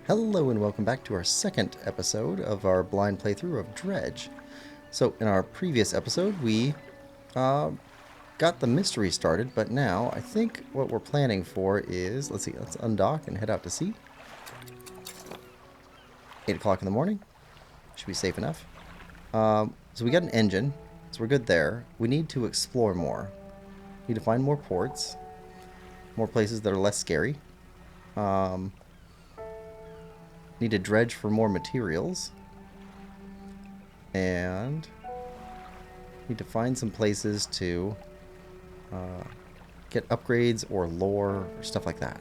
Hello and welcome back to our second episode of our blind playthrough of Dredge. So in our previous episode we got the mystery started, but now I think what we're planning for is, let's undock and head out to sea. 8 o'clock in the morning. Should be safe enough. So we got an engine, so we're good there. We need to explore more. Need to find more ports, more places that are less scary. Need to dredge for more materials. And need to find some places to get upgrades or lore or stuff like that.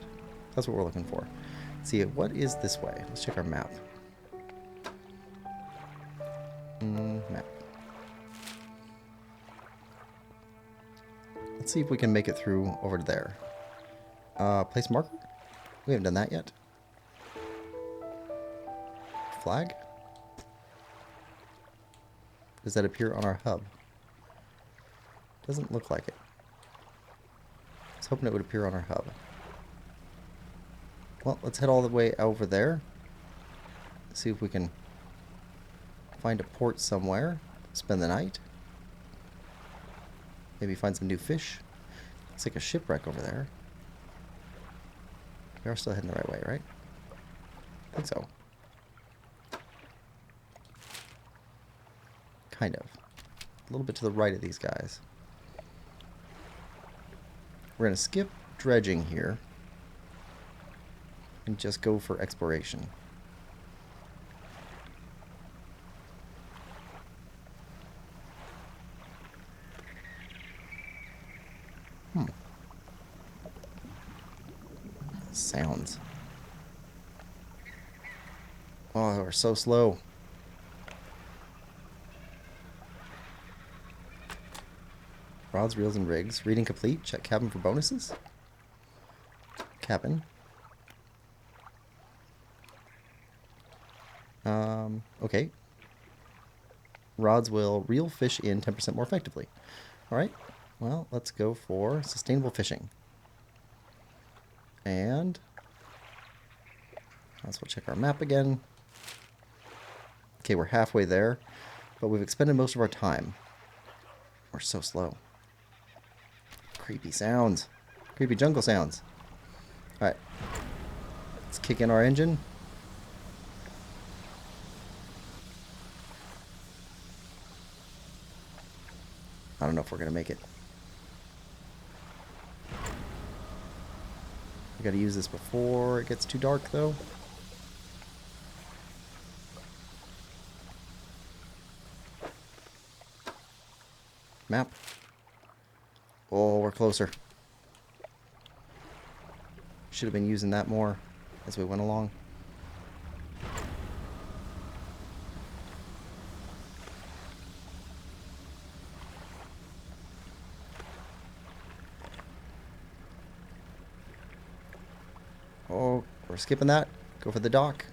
That's what we're looking for. Let's see, what is this way? Let's check our map. Map. Let's see if we can make it through over to there. Place marker? We haven't done that yet. Flag? Does that appear on our hub? Doesn't look like it. I was hoping it would appear on our hub. Well, let's head all the way over there. See if we can find a port somewhere. Spend the night. Maybe find some new fish. Looks like a shipwreck over there. We are still heading the right way, right? I think so. Kind of. A little bit to the right of these guys. We're going to skip dredging here and just go for exploration. Sounds. Oh, we're so slow. Rods, reels, and rigs. Reading complete. Check cabin for bonuses. Cabin. Okay. Rods will reel fish in 10% more effectively. Alright. Well, let's go for sustainable fishing. And let's check our map again. Okay, we're halfway there, but we've expended most of our time. We're so slow. Creepy sounds. Creepy jungle sounds. Alright. Let's kick in our engine. I don't know if we're going to make it. We got to use this before it gets too dark, though. Map. Oh, we're closer. Should have been using that more as we went along. Oh, we're skipping that. Go for the dock.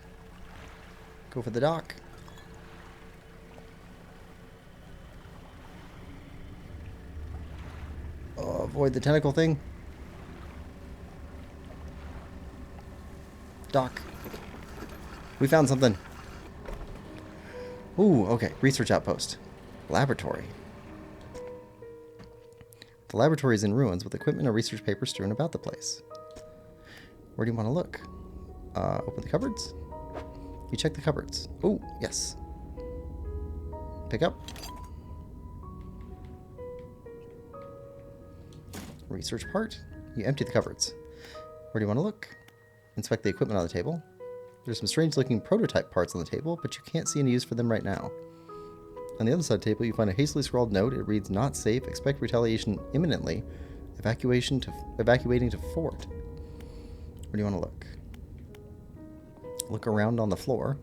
Go for the dock. Oh, avoid the tentacle thing. Dock. We found something. Ooh, okay. Research outpost. Laboratory. The laboratory is in ruins with equipment and research papers strewn about the place. Where do you want to look? Open the cupboards. You check the cupboards. Oh, yes. Pick up. Research part. You empty the cupboards. Where do you want to look? Inspect the equipment on the table. There's some strange looking prototype parts on the table, but you can't see any use for them right now. On the other side of the table, you find a hastily scrawled note. It reads, "Not safe. Expect retaliation imminently. Evacuating to fort." Where do you want to look? Look around on the floor.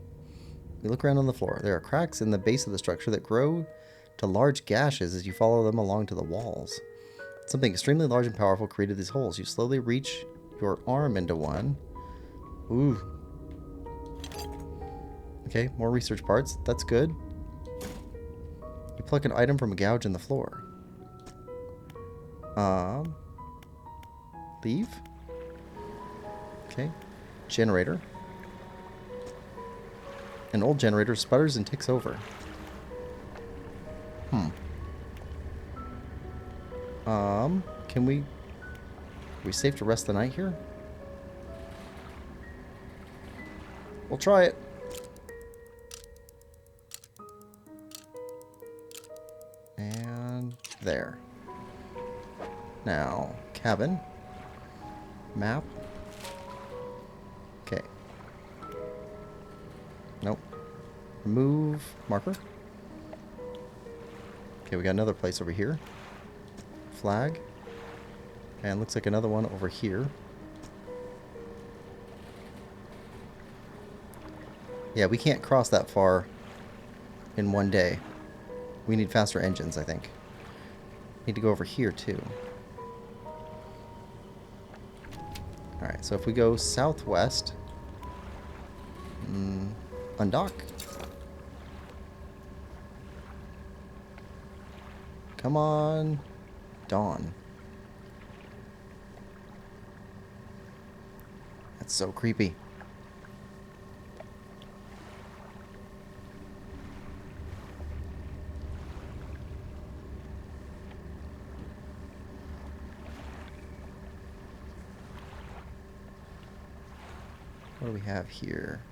You look around on the floor. There are cracks in the base of the structure that grow to large gashes as you follow them along to the walls. Something extremely large and powerful created these holes. You slowly reach your arm into one. Ooh. Okay, more research parts. That's good. You pluck an item from a gouge in the floor. Leave. Okay. Generator. An old generator sputters and ticks over. Can we... Are we safe to rest the night here? We'll try it. And there. Now, cabin. Map. Okay. Nope. Remove marker. Okay, we got another place over here. Flag. And looks like another one over here. Yeah, we can't cross that far in one day. We need faster engines, I think. Need to go over here, too. Alright, so if we go southwest... undock. Come on. Dawn. That's so creepy. What do we have here?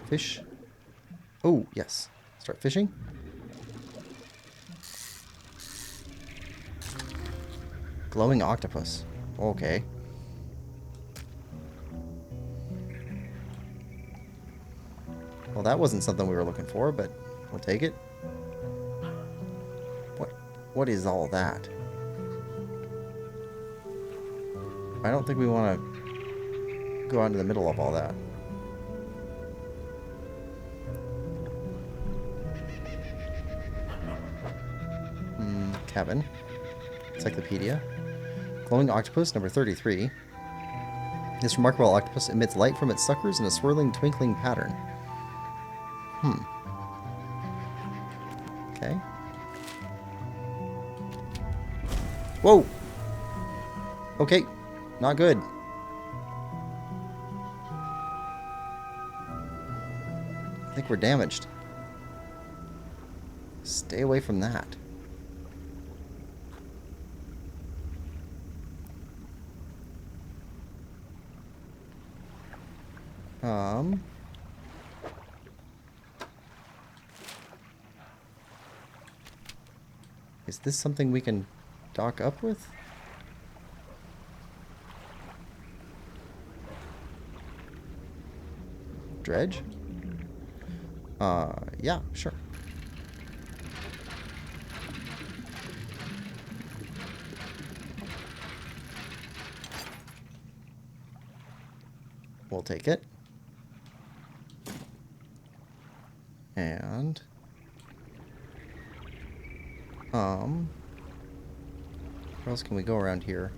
Fish. Oh, yes. Start fishing. Glowing octopus. Okay. Well, that wasn't something we were looking for, but we'll take it. What is all that? I don't think we want to go out into the middle of all that. Cabin. Encyclopedia. Glowing octopus, number 33. This remarkable octopus emits light from its suckers in a swirling, twinkling pattern. Okay. Whoa! Okay. Not good. I think we're damaged. Stay away from that. Is this something we can dock up with? Dredge? Yeah, sure. We'll take it. And where else can we go around here?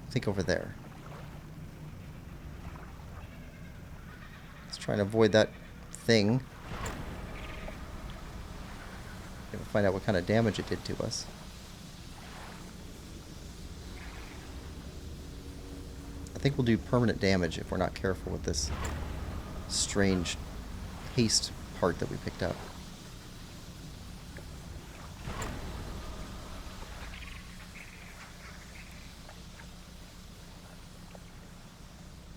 I think over there. Let's try and avoid that thing. Gonna find out what kind of damage it did to us. I think we'll do permanent damage if we're not careful with this strange haste part that we picked up.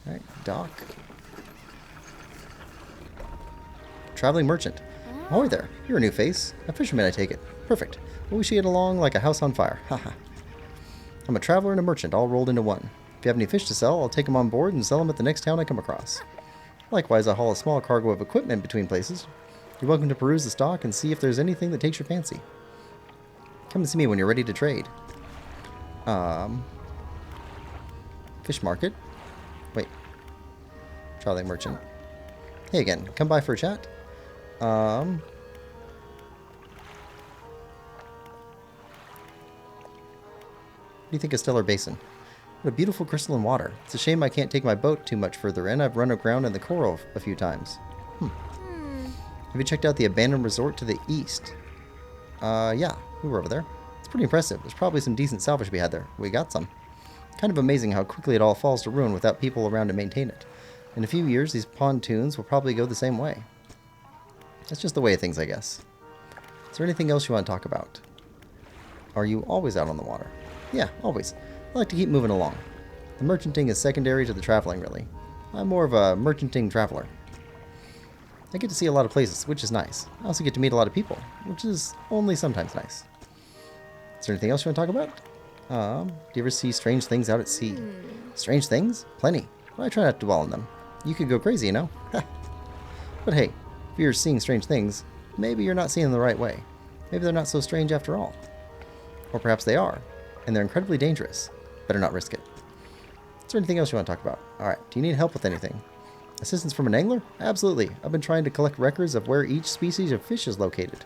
Alright, dock. Traveling merchant. Ahoy there. You're a new face. A fisherman, I take it. Perfect. Well, we should get along like a house on fire. Haha. I'm a traveler and a merchant, all rolled into one. If you have any fish to sell, I'll take them on board and sell them at the next town I come across. Likewise, I haul a small cargo of equipment between places. You're welcome to peruse the stock and see if there's anything that takes your fancy. Come and see me when you're ready to trade. Fish market. Wait. Traveling merchant. Hey again. Come by for a chat. What do you think of Stellar Basin? What a beautiful crystalline water. It's a shame I can't take my boat too much further in. I've run aground in the coral a few times. Have you checked out the abandoned resort to the east? Yeah, we were over there. It's pretty impressive. There's probably some decent salvage to be had there. We got some. Kind of amazing how quickly it all falls to ruin without people around to maintain it. In a few years, these pontoons will probably go the same way. That's just the way of things, I guess. Is there anything else you want to talk about? Are you always out on the water? Yeah, always. I like to keep moving along. The merchanting is secondary to the traveling, really. I'm more of a merchanting traveler. I get to see a lot of places, which is nice. I also get to meet a lot of people, which is only sometimes nice. Is there anything else you want to talk about? Do you ever see strange things out at sea? Strange things? Plenty. But I try not to dwell on them. You could go crazy, you know? But hey, if you're seeing strange things, maybe you're not seeing them the right way. Maybe they're not so strange after all. Or perhaps they are, and they're incredibly dangerous. Better not risk it. Is there anything else you want to talk about? Alright, do you need help with anything? Assistance from an angler? Absolutely. I've been trying to collect records of where each species of fish is located.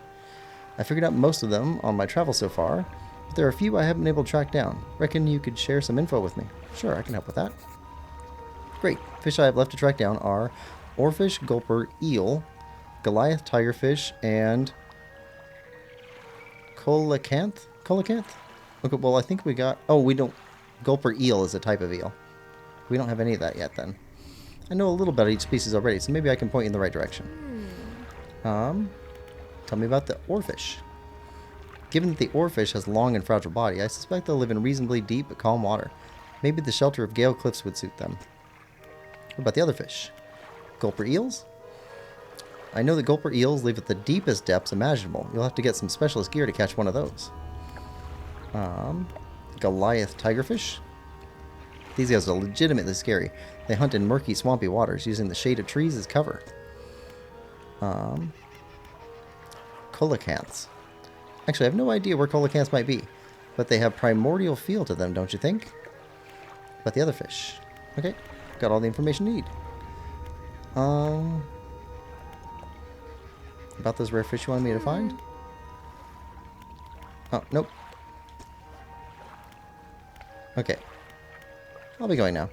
I figured out most of them on my travels so far, but there are a few I haven't been able to track down. Reckon you could share some info with me? Sure, I can help with that. Great. Fish I have left to track down are oarfish, gulper, eel, Goliath tigerfish, and coelacanth? Coelacanth? Okay, well, I think we got... Oh, we don't... Gulper eel is a type of eel. We don't have any of that yet, then. I know a little about each species already, so maybe I can point you in the right direction. Tell me about the oarfish. Given that the oarfish has long and fragile body, I suspect they'll live in reasonably deep but calm water. Maybe the shelter of gale cliffs would suit them. What about the other fish? Gulper eels? I know that gulper eels live at the deepest depths imaginable. You'll have to get some specialist gear to catch one of those. Goliath tigerfish? These guys are legitimately scary. They hunt in murky, swampy waters, using the shade of trees as cover. Coelacanths. Actually, I have no idea where coelacanths might be, but they have primordial feel to them, don't you think? But the other fish. Okay, got all the information you need. About those rare fish you wanted me to find? Oh, nope. Okay. I'll be going now.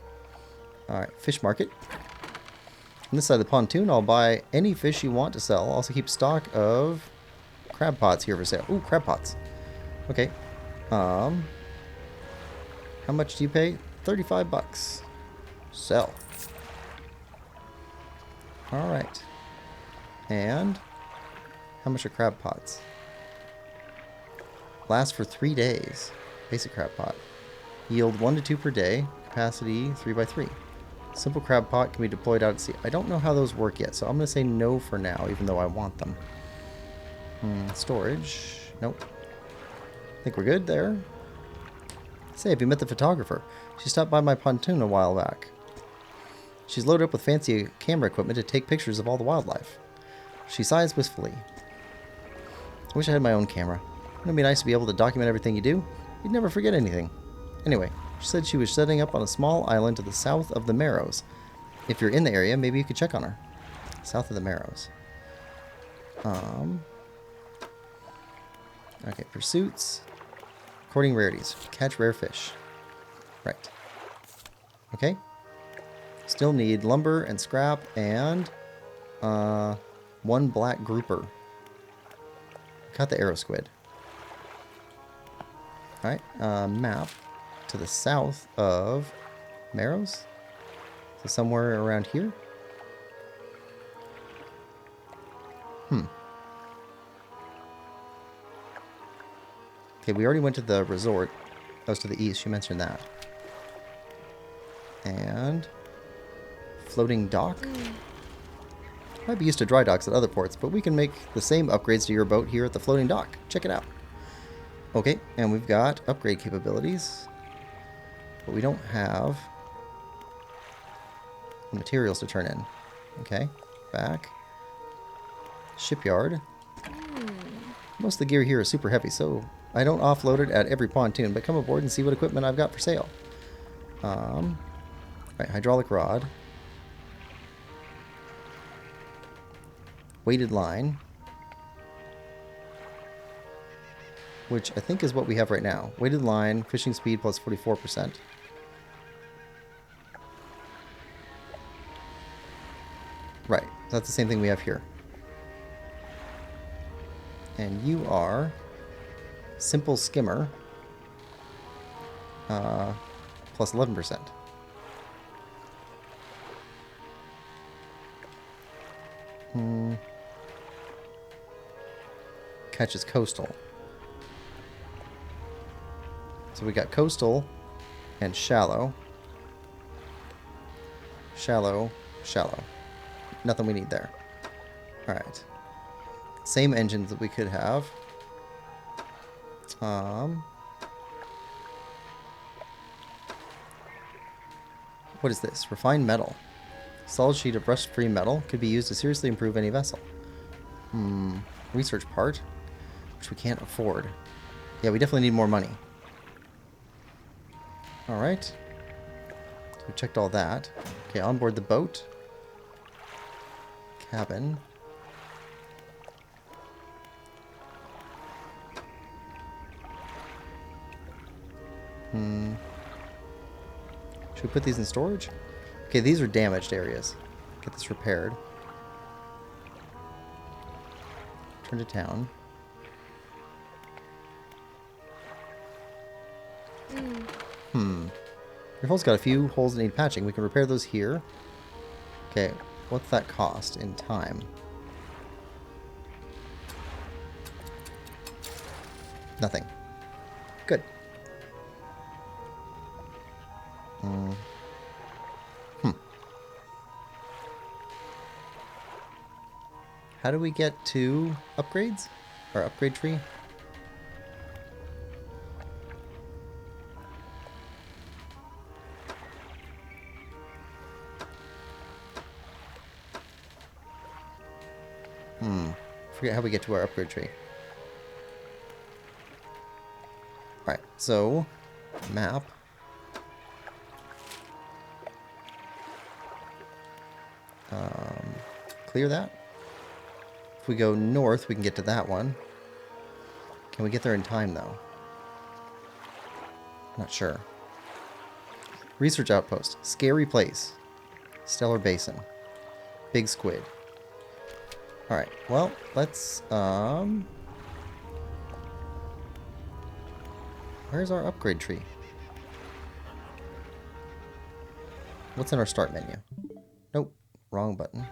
Alright, fish market. On this side of the pontoon, I'll buy any fish you want to sell. I'll also keep stock of crab pots here for sale. Ooh, crab pots. Okay. How much do you pay? 35 bucks. Sell. Alright. And how much are crab pots? Last for 3 days. Basic crab pot. Yield 1 to 2 per day. Capacity 3x3. Simple crab pot can be deployed out at sea. I don't know how those work yet, so I'm going to say no for now, even though I want them. Storage. Nope. I think we're good there. Say, have you met the photographer? She stopped by my pontoon a while back. She's loaded up with fancy camera equipment to take pictures of all the wildlife. She sighs wistfully. I wish I had my own camera. Wouldn't it be nice to be able to document everything you do? You'd never forget anything. Anyway, she said she was setting up on a small island to the south of the Marrows. If you're in the area, maybe you could check on her. South of the Marrows. Okay, pursuits. Recording rarities. Catch rare fish. Right. Okay. Still need lumber and scrap and 1 black grouper. Got the arrow squid. Alright, map to the south of Marrows. So somewhere around here. Okay, we already went to the resort. That was to the east, you mentioned that. And floating dock. Might be used to dry docks at other ports, but we can make the same upgrades to your boat here at the floating dock. Check it out. Okay, and we've got upgrade capabilities, but we don't have the materials to turn in. Okay, back. Shipyard. Most of the gear here is super heavy, so I don't offload it at every pontoon, but come aboard and see what equipment I've got for sale. Right, hydraulic rod. Weighted line. Which I think is what we have right now. Weighted line, fishing speed plus 44%. Right, that's the same thing we have here. And you are simple skimmer. plus 11%. Catches coastal. So we got coastal and shallow. Shallow, shallow. Nothing we need there. Alright. Same engines that we could have. What is this? Refined metal. Solid sheet of rust-free metal could be used to seriously improve any vessel. Research part, which we can't afford. Yeah, we definitely need more money. Alright. So we checked all that. Okay, on board the boat. Cabin. Should we put these in storage? Okay, these are damaged areas. Get this repaired. Turn to town. Your hull's got a few holes that need patching. We can repair those here. Okay, what's that cost in time? Nothing. Good. How do we get to upgrades? Or upgrade tree? Forget how we get to our upgrade tree. Alright, so map. Clear that. If we go north, we can get to that one. Can we get there in time, though? Not sure. Research outpost. Scary place. Stellar Basin. Big squid. Alright, well, let's, where's our upgrade tree? What's in our start menu? Nope, wrong button.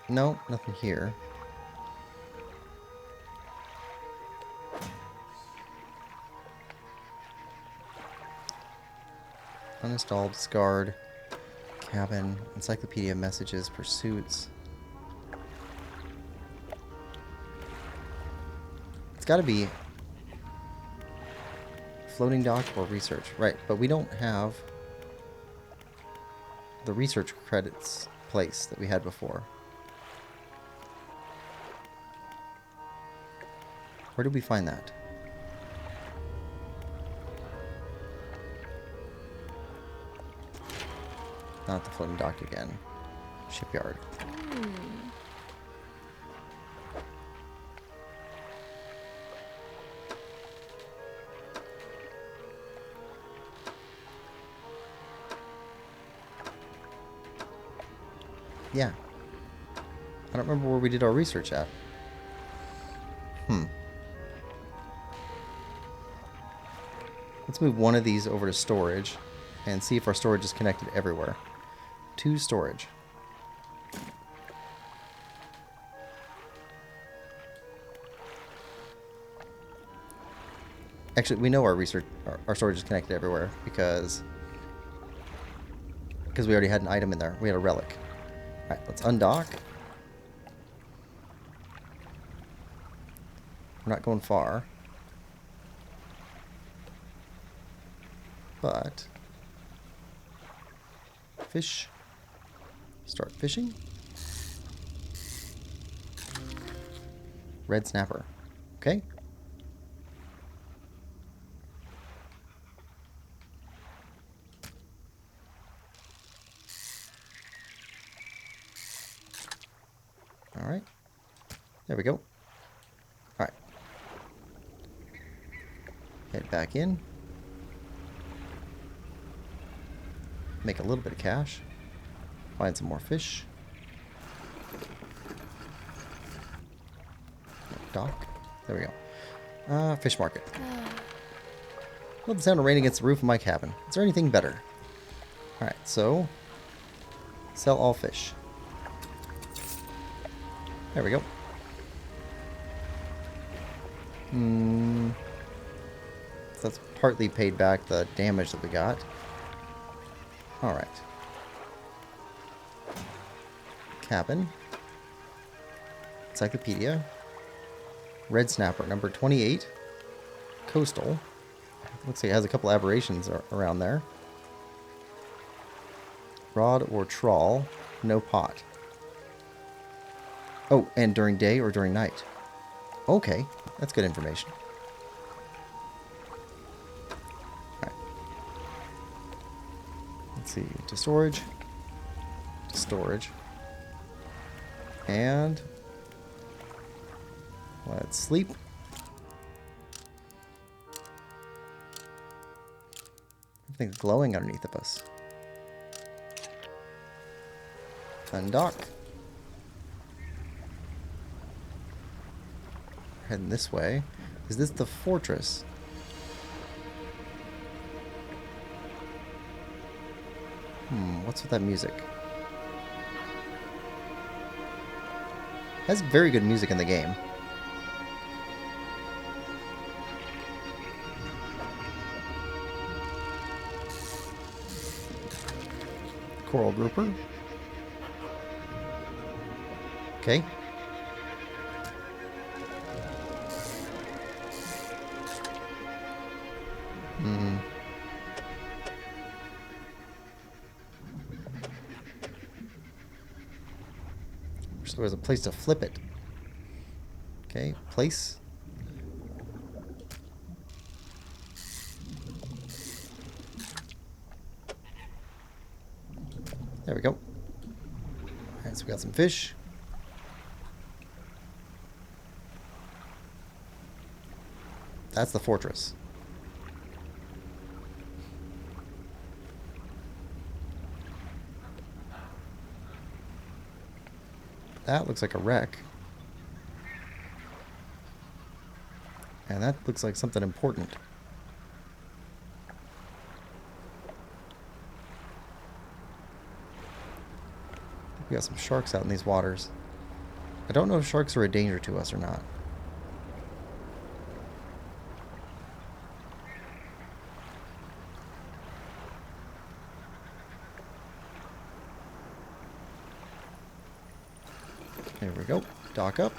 No, nothing here. Uninstall, discard, cabin, encyclopedia, messages, pursuits. It's got to be floating dock or research. Right, but we don't have the research credits place that we had before. Where did we find that? Not the floating dock again. Shipyard. Yeah. I don't remember where we did our research at. Let's move one of these over to storage and see if our storage is connected everywhere. To storage. Actually, we know our storage is connected everywhere because we already had an item in there. We had a relic. Alright, let's undock. We're not going far. But fish. Start fishing. Red snapper. Okay. All right. There we go. All right. Head back in. Make a little bit of cash. Find some more fish. Dock. There we go. Fish market. Love the sound of rain against the roof of my cabin. Is there anything better? Alright, so... sell all fish. There we go. So that's partly paid back the damage that we got. Alright. Cabin. Encyclopedia. Red snapper, number 28. Coastal. Looks like it has a couple aberrations around there. Rod or trawl. No pot. Oh, and during day or during night. Okay, that's good information. Alright. Let's see. To storage. To storage. And... let's sleep. Everything's glowing underneath of us. Undock. Heading this way. Is this the fortress? What's with that music? Has very good music in the game. Coral grouper. Okay. So there's a place to flip it. Okay, place. There we go. Alright, so we got some fish. That's the fortress. That looks like a wreck. And that looks like something important. We got some sharks out in these waters. I don't know if sharks are a danger to us or not. There we go. Dock up.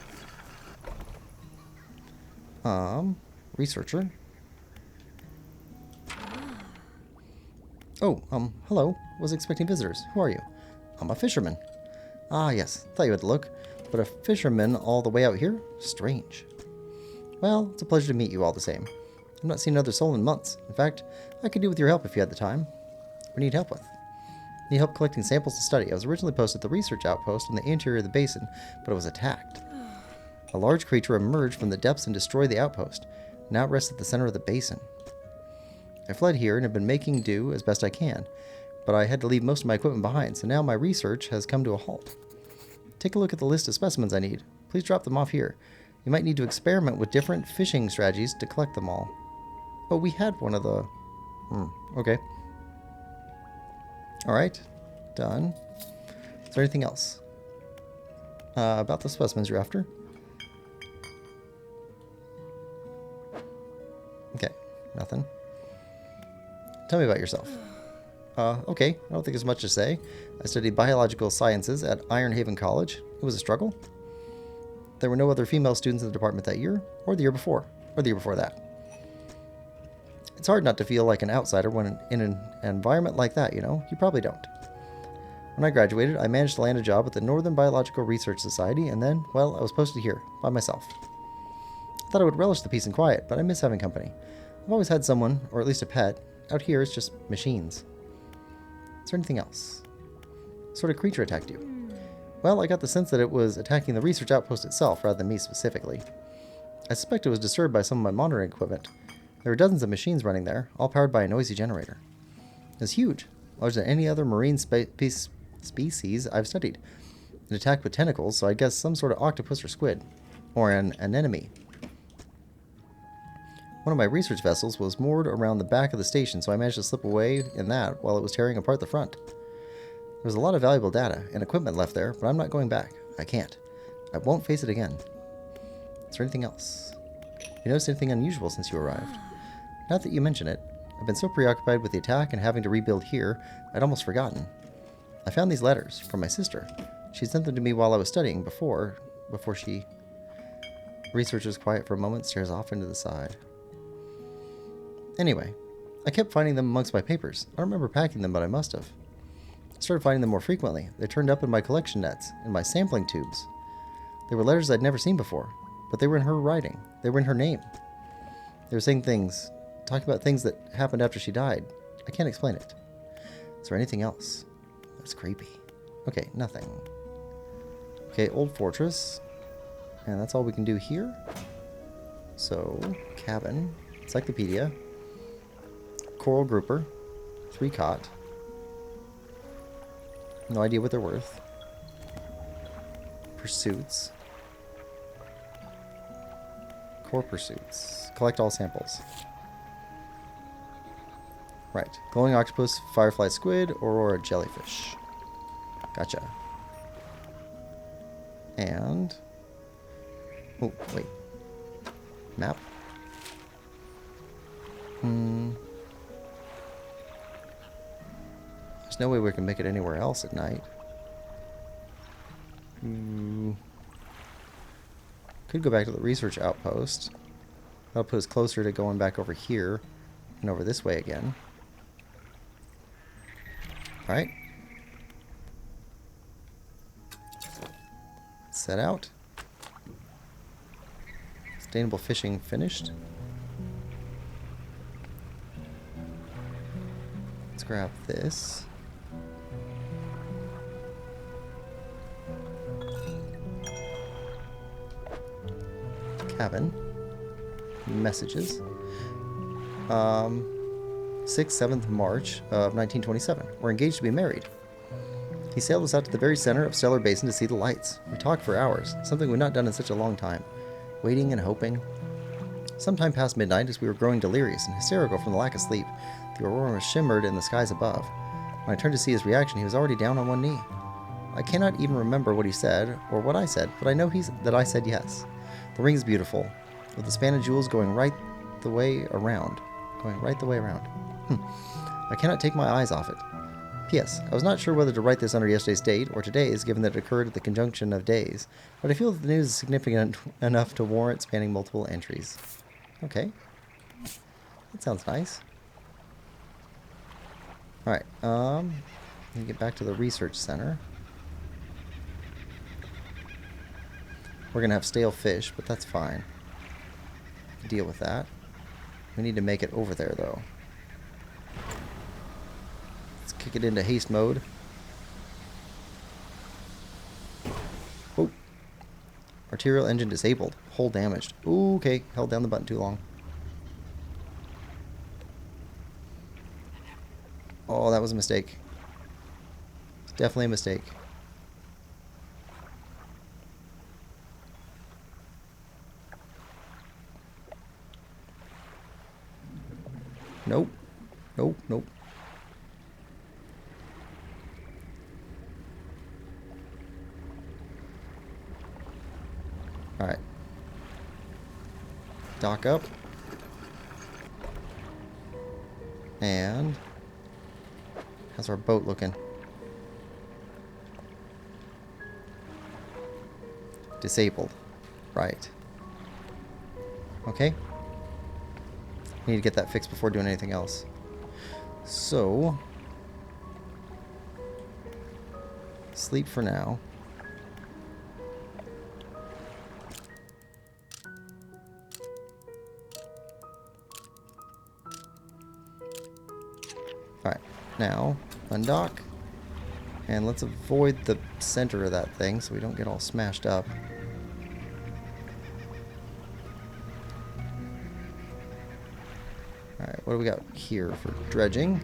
Researcher. Oh, hello. Was expecting visitors. Who are you? I'm a fisherman. Ah, yes. Thought you had the look. But a fisherman all the way out here? Strange. Well, it's a pleasure to meet you all the same. I've not seen another soul in months. In fact, I could do with your help if you had the time. What do you need help with? Need help collecting samples to study. I was originally posted at the research outpost in the interior of the basin, but it was attacked. A large creature emerged from the depths and destroyed the outpost. Now it rests at the center of the basin. I fled here and have been making do as best I can, but I had to leave most of my equipment behind, so now my research has come to a halt. Take a look at the list of specimens I need. Please drop them off here. You might need to experiment with different fishing strategies to collect them all. Oh, we had one of the... okay. Alright. Done. Is there anything else? About the specimens you're after? Okay. Nothing. Tell me about yourself. Okay. I don't think there's much to say. I studied biological sciences at Iron Haven College. It was a struggle. There were no other female students in the department that year, or the year before, or the year before that. It's hard not to feel like an outsider when in an environment like that, you know? You probably don't. When I graduated, I managed to land a job at the Northern Biological Research Society, and then, well, I was posted here, by myself. I thought I would relish the peace and quiet, but I miss having company. I've always had someone, or at least a pet. Out here, it's just machines. Is there anything else? What sort of creature attacked you? Well, I got the sense that it was attacking the research outpost itself, rather than me specifically. I suspect it was disturbed by some of my monitoring equipment. There were dozens of machines running there, all powered by a noisy generator. It was huge, larger than any other marine species I've studied. It attacked with tentacles, so I guess some sort of octopus or squid. Or an anemone. One of my research vessels was moored around the back of the station, so I managed to slip away in that while it was tearing apart the front. There was a lot of valuable data and equipment left there, but I'm not going back. I can't. I won't face it again. Is there anything else? You noticed anything unusual since you arrived? Not that you mention it. I've been so preoccupied with the attack and having to rebuild here, I'd almost forgotten. I found these letters from my sister. She sent them to me while I was studying before she... Researcher's quiet for a moment, stares off into the side. Anyway, I kept finding them amongst my papers. I don't remember packing them, but I must have. I started finding them more frequently. They turned up in my collection nets, in my sampling tubes. They were letters I'd never seen before, but they were in her writing. They were in her name. They were saying things, talking about things that happened after she died. I can't explain it. Is there anything else? That's creepy. Okay, nothing. Okay, old fortress. And that's all we can do here. So, cabin, encyclopedia, coral grouper, 3 cot. No idea what they're worth. Pursuits. Core pursuits. Collect all samples. Right. Glowing octopus, firefly squid, aurora jellyfish. Gotcha. And... oh, wait. Map. There's no way we can make it anywhere else at night. Could go back to the research outpost. That'll put us closer to going back over here and over this way again. Alright. Set out. Sustainable fishing finished. Let's grab this. Cabin. Messages. 6th, 7th March of 1927. We're engaged to be married. He sailed us out to the very center of Stellar Basin to see the lights. We talked for hours, something we'd not done in such a long time. Waiting and hoping. Sometime past midnight, as we were growing delirious and hysterical from the lack of sleep, the aurora shimmered in the skies above. When I turned to see his reaction, he was already down on one knee. I cannot even remember what he said, or what I said, but I know that I said yes. The ring is beautiful, with the span of jewels going right the way around. I cannot take my eyes off it. P.S. I was not sure whether to write this under yesterday's date or today's, given that it occurred at the conjunction of days, but I feel that the news is significant enough to warrant spanning multiple entries. Okay. That sounds nice. Alright, let me get back to the research center. We're gonna have stale fish, but that's fine. Deal with that. We need to make it over there, though. Let's kick it into haste mode. Oh. Arterial engine disabled. Hull damaged. Ooh, okay. Held down the button too long. Oh, that was a mistake. It's definitely a mistake. Nope. Nope, nope. Alright. Dock up. And how's our boat looking? Disabled. Right. Okay. Need to get that fixed before doing anything else. So, sleep for now. Alright, now undock. And let's avoid the center of that thing so we don't get all smashed up. Alright, what do we got here for dredging?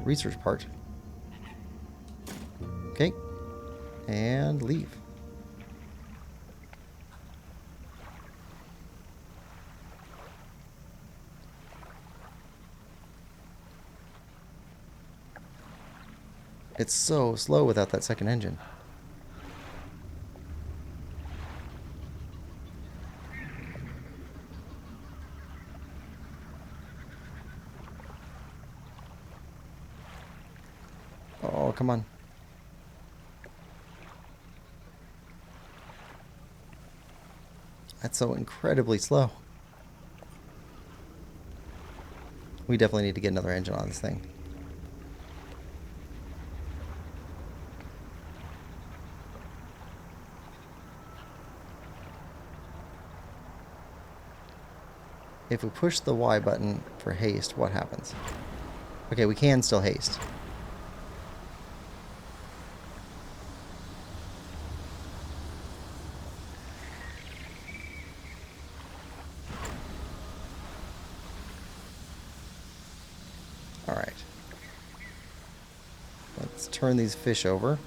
research part. Okay. And leave. It's so slow without that second engine. Oh, come on. That's so incredibly slow. We definitely need to get another engine on this thing. If we push the Y button for haste, what happens? Okay, we can still haste. Alright. Let's turn these fish over.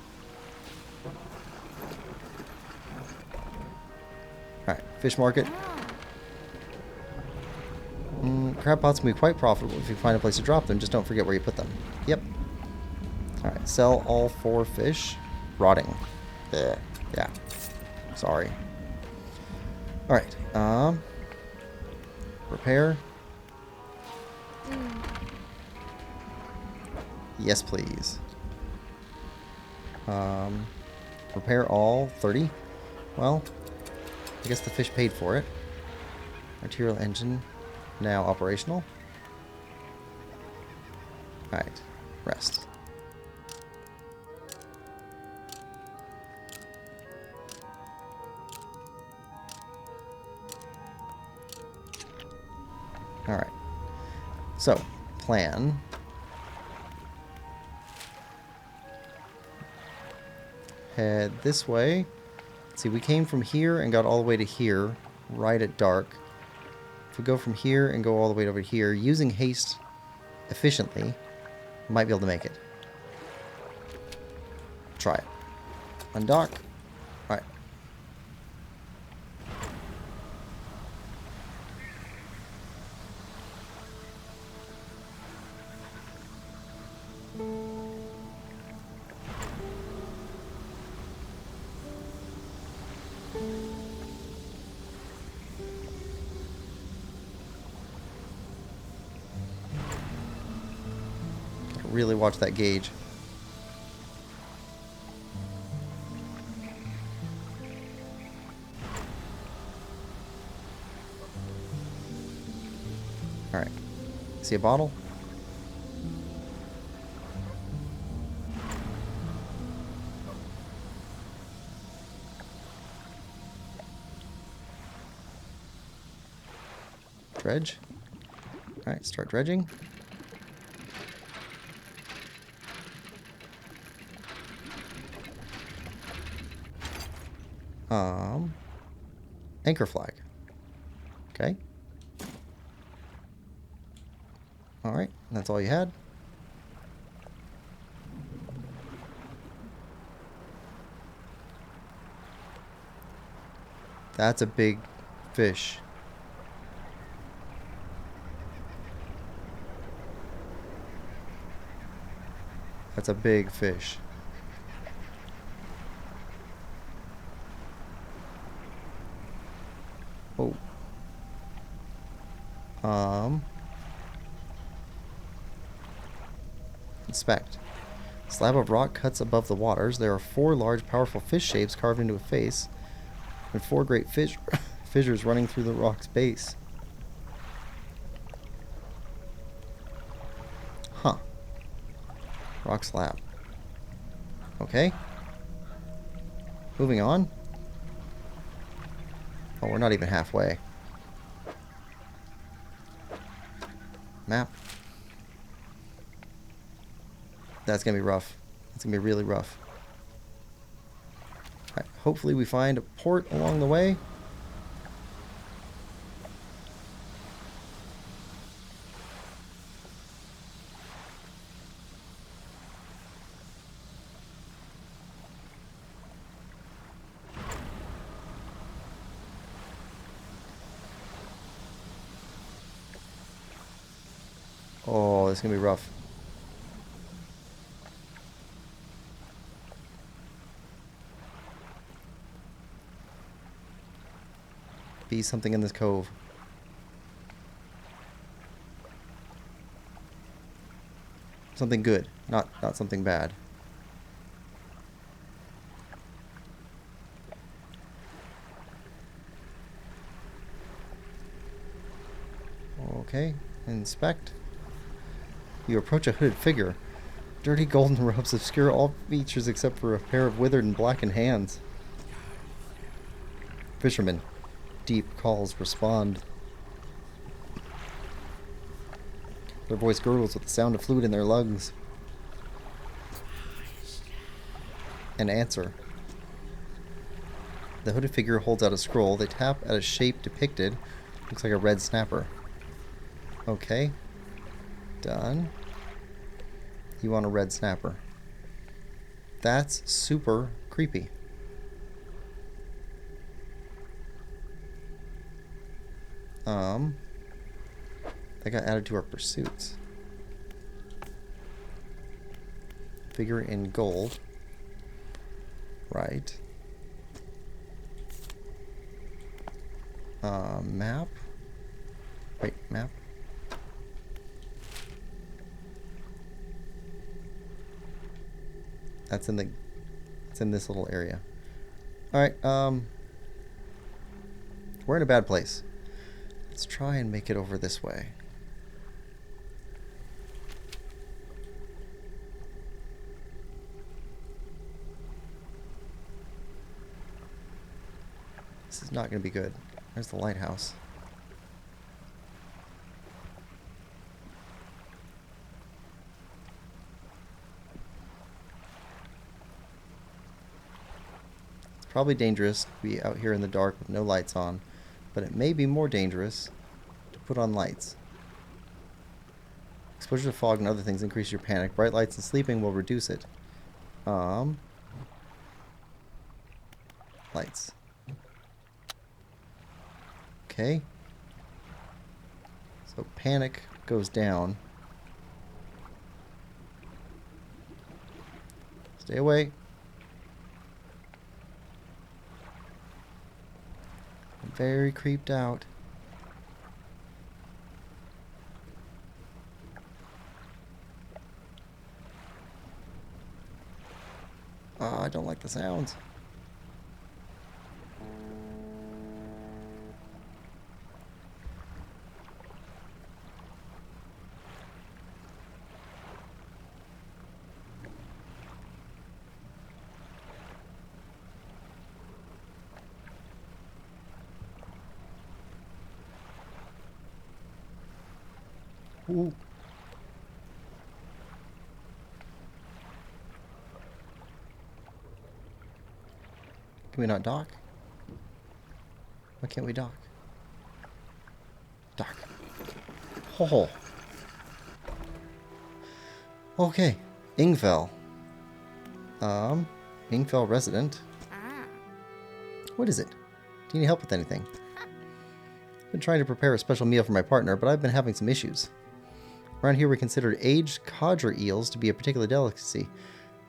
Alright, fish market. Crab pots can be quite profitable if you find a place to drop them. Just don't forget where you put them. Yep. Alright, sell all 4 fish. Rotting. Ugh. Yeah. Sorry. Alright. Repair. Yes, please. Repair all 30. Well, I guess the fish paid for it. Arterial engine now operational. Alright, rest. Alright. So, plan. Head this way. Let's see, we came from here and got all the way to here, right at dark. If we go from here and go all the way over here, using haste efficiently, might be able to make it. Try it. Undock. Alright. Really watch that gauge. Alright. See a bottle? Dredge. Alright, start dredging. Anchor flag. Okay. Alright, that's all you had. That's a big fish. That's a big fish. Oh. Inspect. Slab of rock cuts above the waters. There are 4 large, powerful fish shapes carved into a face, and 4 great fissures running through the rock's base. Huh. Rock slab. Okay. Moving on. Oh, we're not even halfway. Map. That's gonna be rough. It's gonna be really rough. Alright, hopefully we find a port along the way. Oh, this is gonna be rough. Be something in this cove. Something good, not something bad. Okay, inspect. You approach a hooded figure. Dirty golden robes obscure all features except for a pair of withered and blackened hands. Fishermen. Deep calls respond. Their voice gurgles with the sound of fluid in their lungs. An answer. The hooded figure holds out a scroll. They tap at a shape depicted. Looks like a red snapper. Okay. Done. You want a red snapper. That's super creepy. That got added to our pursuits. Figure in gold. Right. Map. Wait, map. It's in this little area. Alright, we're in a bad place. Let's try and make it over this way. This is not going to be good. There's the lighthouse. It's probably dangerous to be out here in the dark with no lights on, but it may be more dangerous to put on lights. Exposure to fog and other things increase your panic. Bright lights and sleeping will reduce it. Lights. Okay. So panic goes down. Stay away. I'm very creeped out. Oh, I don't like the sounds. Ooh. Can we not dock? Why can't we dock? Dock. Oh. Okay. Ingfell. Ingfell resident. What is it? Do you need help with anything? I've been trying to prepare a special meal for my partner, but I've been having some issues. Around here we consider aged codger eels to be a particular delicacy.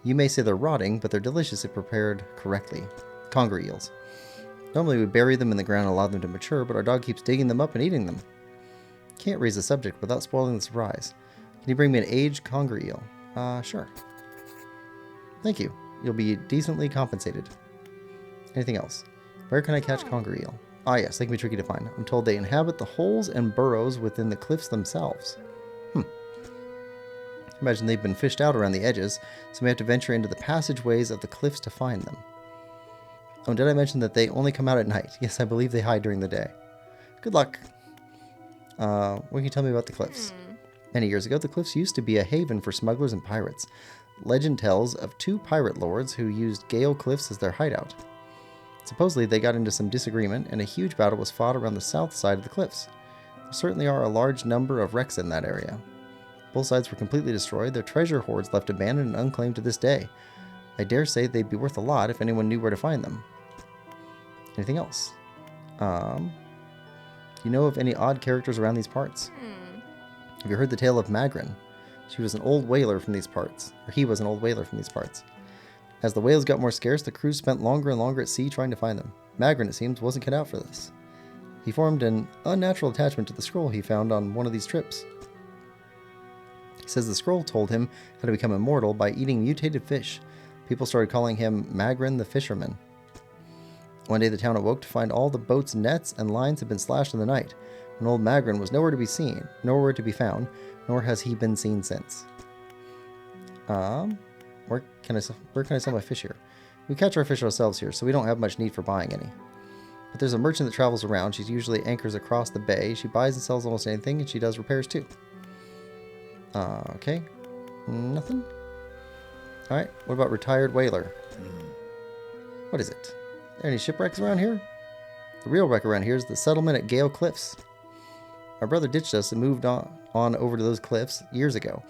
You may say they're rotting, but they're delicious if prepared correctly. Conger eels. Normally we bury them in the ground and allow them to mature, but our dog keeps digging them up and eating them. Can't raise the subject without spoiling the surprise. Can you bring me an aged conger eel? Sure. Thank you. You'll be decently compensated. Anything else? Where can I catch conger eel? Ah yes, they can be tricky to find. I'm told they inhabit the holes and burrows within the cliffs themselves. Imagine they've been fished out around the edges, so we have to venture into the passageways of the cliffs to find them. Oh, did I mention that they only come out at night? Yes, I believe they hide during the day. Good luck. What can you tell me about the cliffs? Many years ago, the cliffs used to be a haven for smugglers and pirates. Legend tells of 2 pirate lords who used Gale Cliffs as their hideout. Supposedly, they got into some disagreement, and a huge battle was fought around the south side of the cliffs. There certainly are a large number of wrecks in that area. Both sides were completely destroyed, their treasure hoards left abandoned and unclaimed to this day. I dare say they'd be worth a lot if anyone knew where to find them. Anything else? Do you know of any odd characters around these parts? Have you heard the tale of Magrin? She was an old whaler from these parts. Or he was an old whaler from these parts. As the whales got more scarce, the crew spent longer and longer at sea trying to find them. Magrin, it seems, wasn't cut out for this. He formed an unnatural attachment to the scroll he found on one of these trips. He says the scroll told him how to become immortal by eating mutated fish. People started calling him Magrin the Fisherman. One day the town awoke to find all the boats' nets and lines had been slashed in the night. And old Magrin was nowhere to be seen, nowhere to be found, nor has he been seen since. Where can I sell my fish here? We catch our fish ourselves here, so we don't have much need for buying any. But there's a merchant that travels around. She usually anchors across the bay. She buys and sells almost anything, and she does repairs too. Okay. Nothing? Alright, what about retired whaler? What is it? Are there any shipwrecks around here? The real wreck around here is the settlement at Gale Cliffs. Our brother ditched us and moved on over to those cliffs years ago.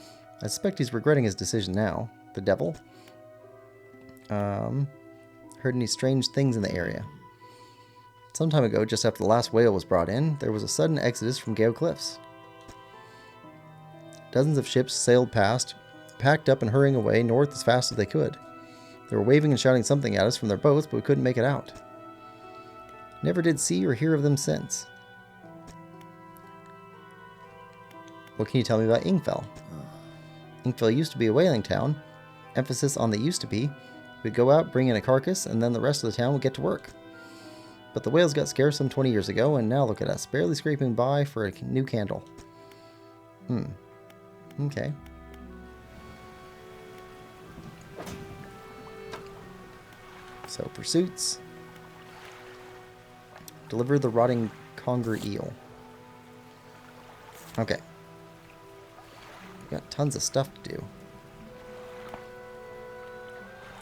I suspect he's regretting his decision now. The devil. Heard any strange things in the area. Some time ago, just after the last whale was brought in, there was a sudden exodus from Gale Cliffs. Dozens of ships sailed past, packed up and hurrying away north as fast as they could. They were waving and shouting something at us from their boats, but we couldn't make it out. Never did see or hear of them since. What can you tell me about Ingfell? Ingfell used to be a whaling town. Emphasis on the used to be. We'd go out, bring in a carcass, and then the rest of the town would get to work. But the whales got scarce some 20 years ago, and now look at us, barely scraping by for a new candle. Okay. So, pursuits. Deliver the rotting conger eel. Okay. Got tons of stuff to do.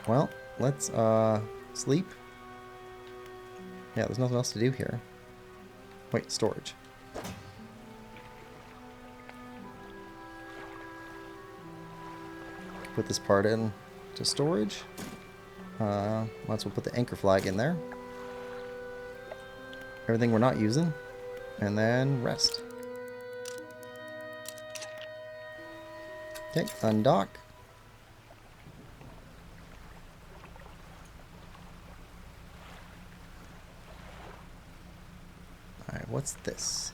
Well, let's sleep. Yeah, there's nothing else to do here. Wait, storage. Put this part in to storage. Might as well put the anchor flag in there. Everything we're not using. And then rest. Okay, undock. Alright, what's this?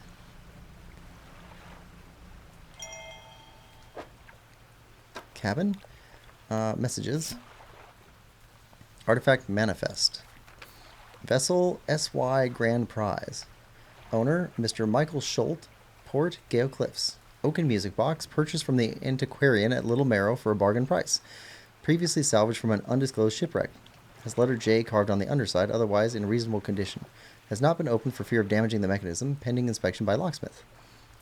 Cabin. Messages. Artifact Manifest. Vessel SY Grand Prize. Owner, Mr. Michael Schult. Port, Gale Cliffs. Oaken music box, purchased from the antiquarian at Little Marrow for a bargain price. Previously salvaged from an undisclosed shipwreck. Has letter J carved on the underside, otherwise in reasonable condition. Has not been opened for fear of damaging the mechanism, pending inspection by locksmith.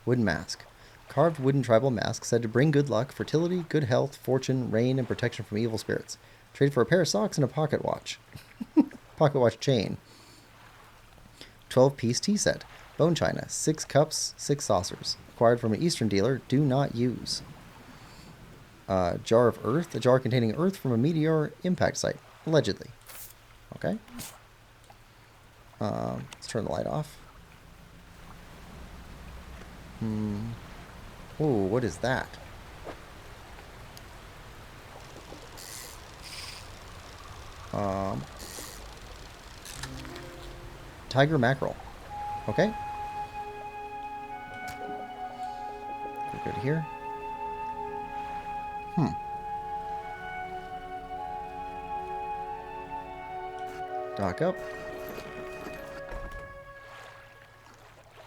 Wooden mask. Carved wooden tribal mask said to bring good luck, fertility, good health, fortune, rain, and protection from evil spirits. Trade for a pair of socks and a pocket watch. Pocket watch chain. 12-piece tea set. Bone china. 6 cups, 6 saucers. Acquired from an Eastern dealer. Do not use. Jar of earth. A jar containing earth from a meteor impact site. Allegedly. Okay. Let's turn the light off. Oh, what is that? Tiger mackerel. Okay. We're good here. Dock up.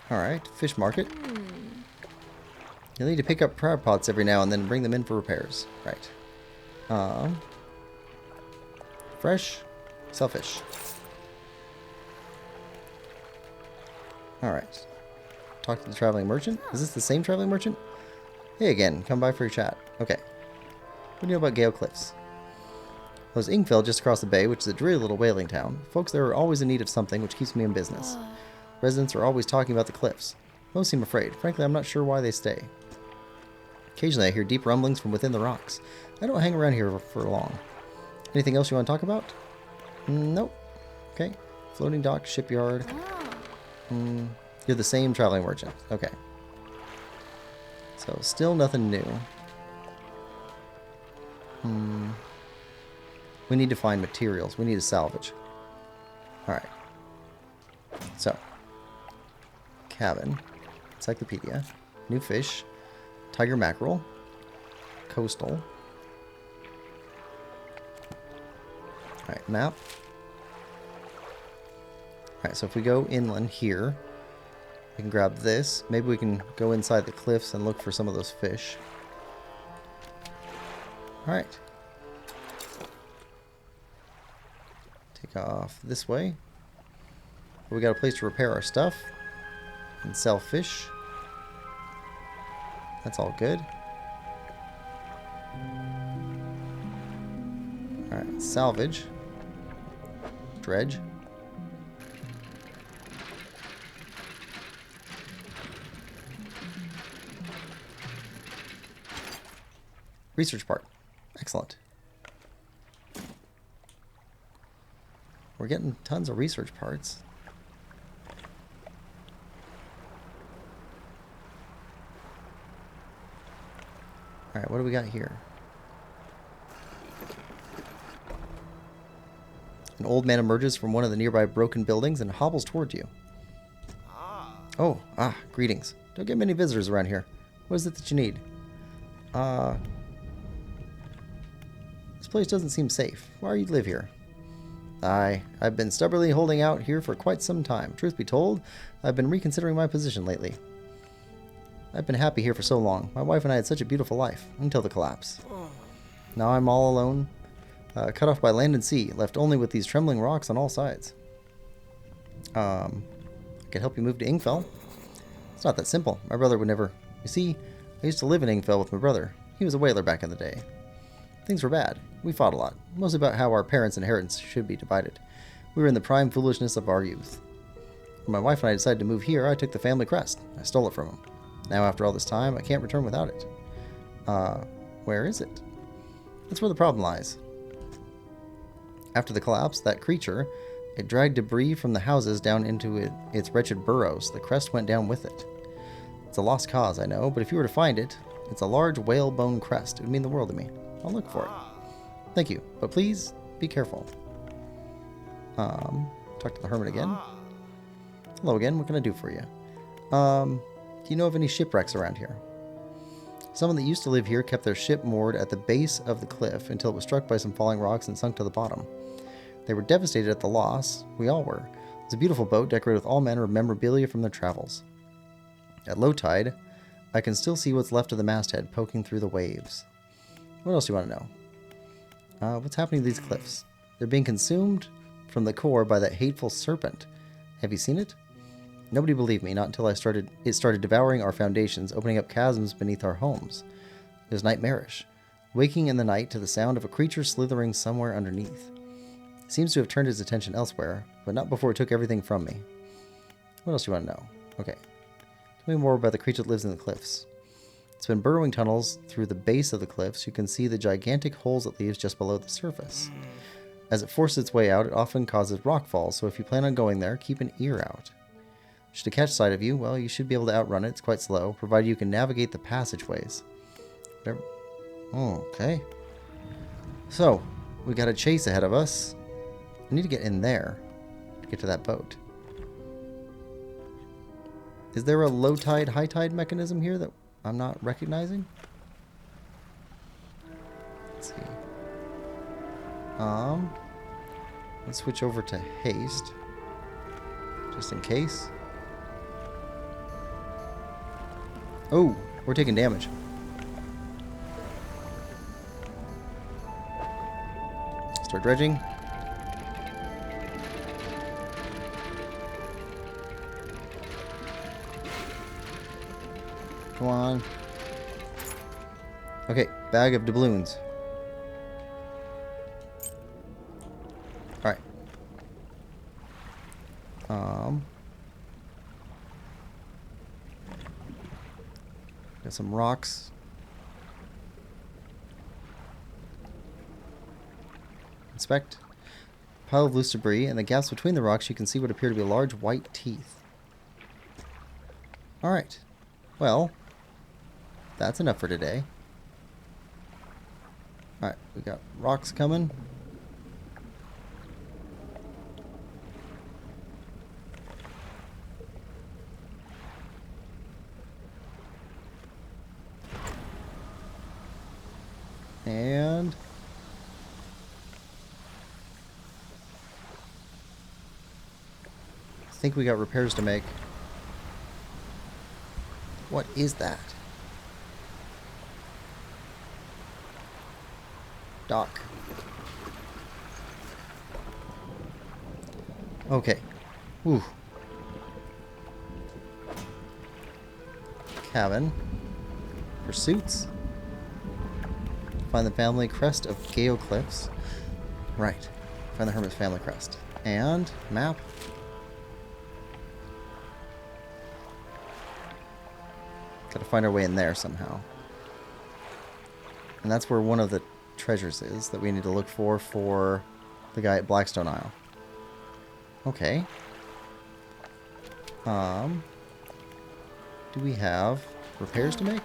Alright, fish market. You'll need to pick up crab pots every now and then and bring them in for repairs. Right. Fresh. Selfish. Alright. Talk to the traveling merchant. Is this the same traveling merchant? Hey again, come by for a chat. Okay. What do you know about Gale Cliffs? Well, there's Ingfell just across the bay, which is a dreary little whaling town. Folks there are always in need of something, which keeps me in business. Residents are always talking about the cliffs. Most seem afraid. Frankly, I'm not sure why they stay. Occasionally I hear deep rumblings from within the rocks. I don't hang around here for long. Anything else you want to talk about? Nope. Okay. Floating dock, shipyard. You're the same traveling merchant. Okay. So, still nothing new. We need to find materials. We need to salvage. Alright. So. Cabin. Encyclopedia. New fish. Tiger mackerel. Coastal. Alright, map. Alright, so if we go inland here, we can grab this. Maybe we can go inside the cliffs and look for some of those fish. Alright. Take off this way. We got a place to repair our stuff and sell fish. That's all good. Alright, salvage. Dredge. Research part. Excellent. We're getting tons of research parts. Alright, what do we got here? An old man emerges from one of the nearby broken buildings and hobbles toward you. Greetings. Don't get many visitors around here. What is it that you need? This place doesn't seem safe. Why do you live here? I've been stubbornly holding out here for quite some time. Truth be told, I've been reconsidering my position lately. I've been happy here for so long. My wife and I had such a beautiful life, until the collapse. Now I'm all alone, cut off by land and sea, left only with these trembling rocks on all sides. I could help you move to Ingfell. It's not that simple. My brother would never... You see, I used to live in Ingfell with my brother. He was a whaler back in the day. Things were bad. We fought a lot, mostly about how our parents' inheritance should be divided. We were in the prime foolishness of our youth. When my wife and I decided to move here, I took the family crest. I stole it from him. Now, after all this time, I can't return without it. Where is it? That's where the problem lies. After the collapse, that creature, it dragged debris from the houses down into its wretched burrows. The crest went down with it. It's a lost cause, I know, but if you were to find it, it's a large whalebone crest. It would mean the world to me. I'll look for it. Thank you, but please be careful. Talk to the hermit again. Hello again, what can I do for you? Do you know of any shipwrecks around here? Someone that used to live here kept their ship moored at the base of the cliff until it was struck by some falling rocks and sunk to the bottom. They were devastated at the loss. We all were. It was a beautiful boat decorated with all manner of memorabilia from their travels. At low tide, I can still see what's left of the masthead poking through the waves. What else do you want to know? What's happening to these cliffs? They're being consumed from the core by that hateful serpent. Have you seen it? Nobody believed me, not until it started devouring our foundations, opening up chasms beneath our homes. It was nightmarish, waking in the night to the sound of a creature slithering somewhere underneath. It seems to have turned his attention elsewhere, but not before it took everything from me. What else do you want to know? Okay. Tell me more about the creature that lives in the cliffs. It's been burrowing tunnels through the base of the cliffs. You can see the gigantic holes it leaves just below the surface. As it forces its way out, it often causes rockfalls, so if you plan on going there, keep an ear out. Should it catch sight of you, well, you should be able to outrun it. It's quite slow, provided you can navigate the passageways. Whatever. Oh, okay. So, we got a chase ahead of us. I need to get in there to get to that boat. Is there a low tide, high tide mechanism here that I'm not recognizing? Let's see. Let's switch over to haste, just in case. Oh, we're taking damage. Start dredging. Come on. Okay, bag of doubloons. Alright. Got some rocks. Inspect. Pile of loose debris. In the gaps between the rocks, you can see what appear to be large white teeth. Alright. Well, That's enough for today. Alright, we got rocks coming. And I think we got repairs to make. What is that? Dock. Okay. Whew. Cabin. Pursuits. Find the family crest of Gale Cliffs. Right. Find the hermit's family crest. And map. Gotta find our way in there somehow. And that's where one of the treasures is that we need to look for the guy at Blackstone Isle. Okay. Do we have repairs to make?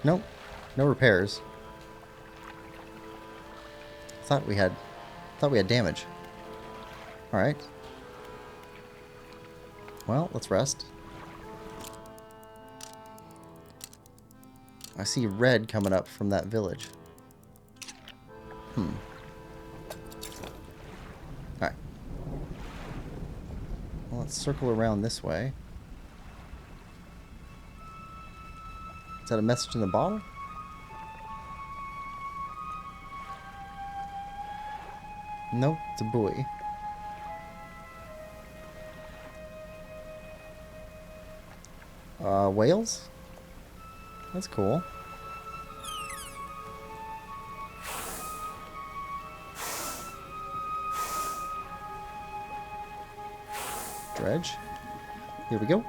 Nope. No repairs. Thought we had damage. Alright. Well, let's rest. I see red coming up from that village. Alright. Well, let's circle around this way. Is that a message in the bottle? Nope, it's a buoy. Whales? That's cool. Dredge. Here we go.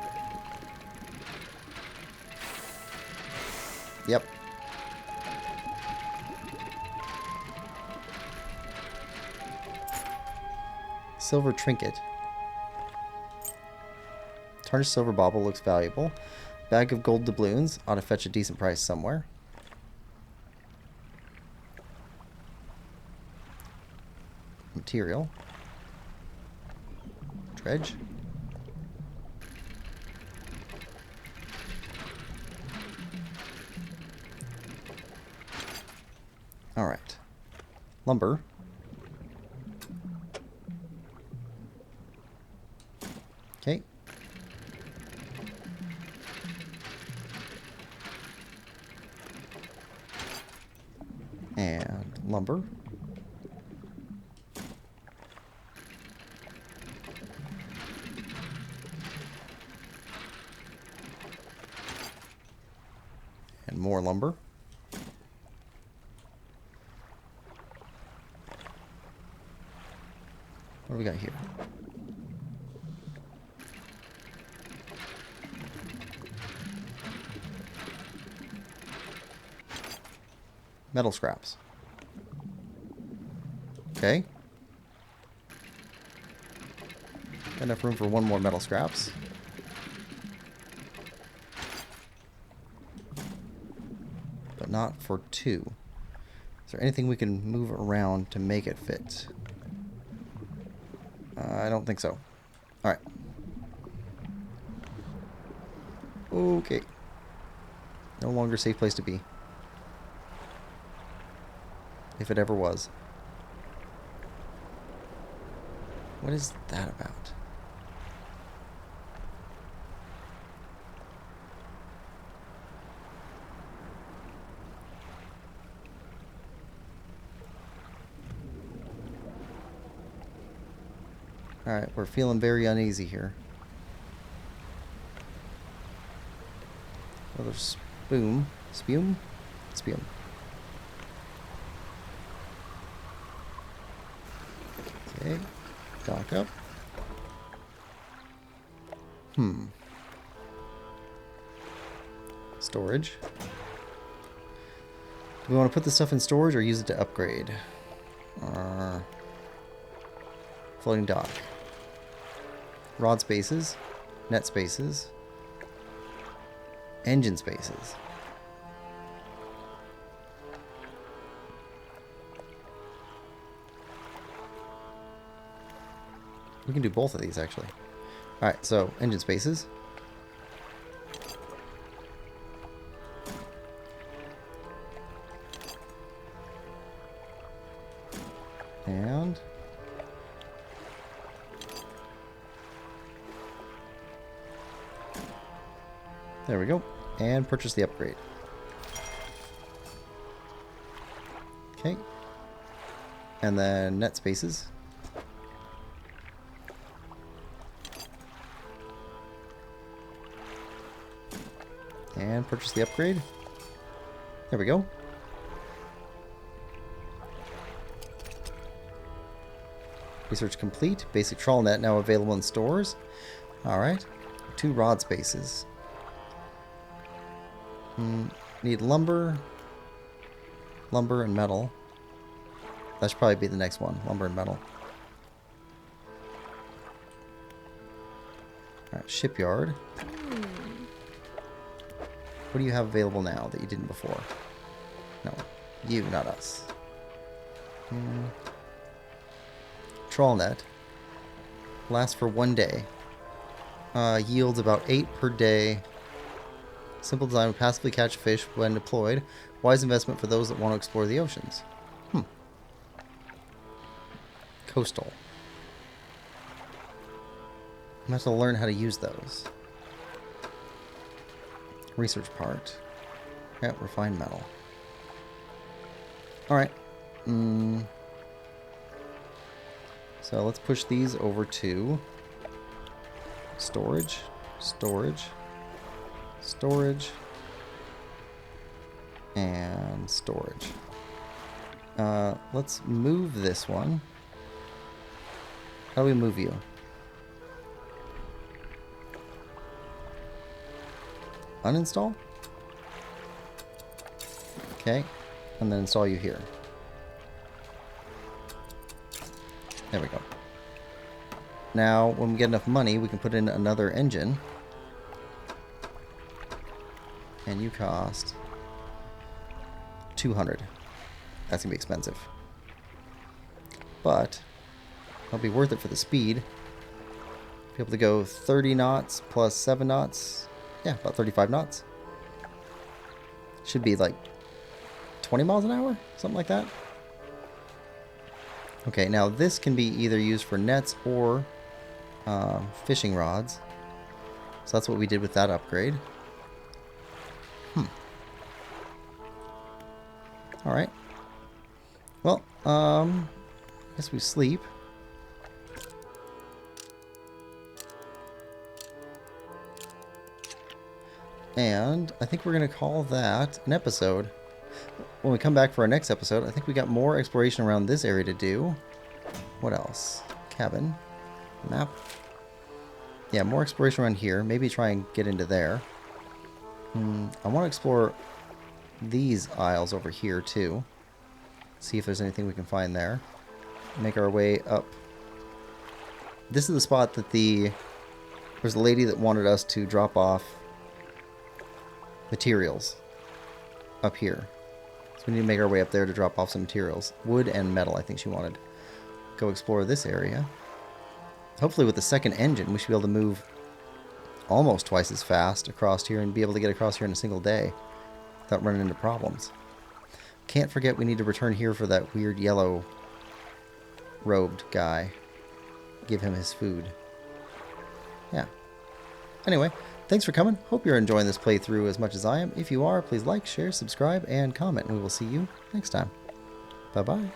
Yep. Silver trinket. Tarnished silver bauble looks valuable. Bag of gold doubloons ought to fetch a decent price somewhere. Material. Dredge. Alright. Lumber. Okay. And lumber. And more lumber. What do we got here? Metal scraps. Okay. Got enough room for one more metal scraps. But not for two. Is there anything we can move around to make it fit? I don't think so. Alright. Okay. No longer a safe place to be. If it ever was. What is that about? Alright, we're feeling very uneasy here. Another spume. Spume? Spume. Okay. Dock up. Storage. Do we want to put this stuff in storage or use it to upgrade? Floating dock. Rod spaces. net spaces, engine spaces. We can do both of these, actually. Alright, so engine spaces. And there we go. And purchase the upgrade. Okay. And then net spaces. And purchase the upgrade. There we go. Research complete. Basic trawl net now available in stores. Alright. 2 rod spaces. Need lumber. Lumber and metal. That should probably be the next one. Lumber and metal. Alright, shipyard. What do you have available now that you didn't before? No. You, not us. Trawl net. Lasts for 1 day. Yields about 8 per day. Simple design will passively catch fish when deployed. Wise investment for those that want to explore the oceans. Coastal. I'm going to have to learn how to use those. Research part. Yeah, refined metal. Alright. So let's push these over to storage, storage, storage, and storage. Let's move this one. How do we move you? Uninstall? Okay. And then install you here. There we go. Now, when we get enough money, we can put in another engine. And you cost 200. That's gonna be expensive. But it'll be worth it for the speed. Be able to go 30 knots plus 7 knots. Yeah, about 35 knots. Should be like 20 miles an hour? Something like that. Okay, now this can be either used for nets or fishing rods. So that's what we did with that upgrade. Alright. Well, I guess we sleep. And I think we're going to call that an episode. When we come back for our next episode, I think we got more exploration around this area to do. What else? Cabin. Map. Yeah, more exploration around here. Maybe try and get into there. I want to explore these aisles over here too. See if there's anything we can find there. Make our way up. This is the spot that there's a lady that wanted us to drop off materials up here. So we need to make our way up there to drop off some materials. Wood and metal, I think she wanted. Go explore this area. Hopefully with the second engine, we should be able to move almost twice as fast across here and be able to get across here in a single day without running into problems. Can't forget we need to return here for that weird yellow robed guy. Give him his food. Yeah. Anyway, thanks for coming. Hope you're enjoying this playthrough as much as I am. If you are, please like, share, subscribe, and comment. And we will see you next time. Bye-bye.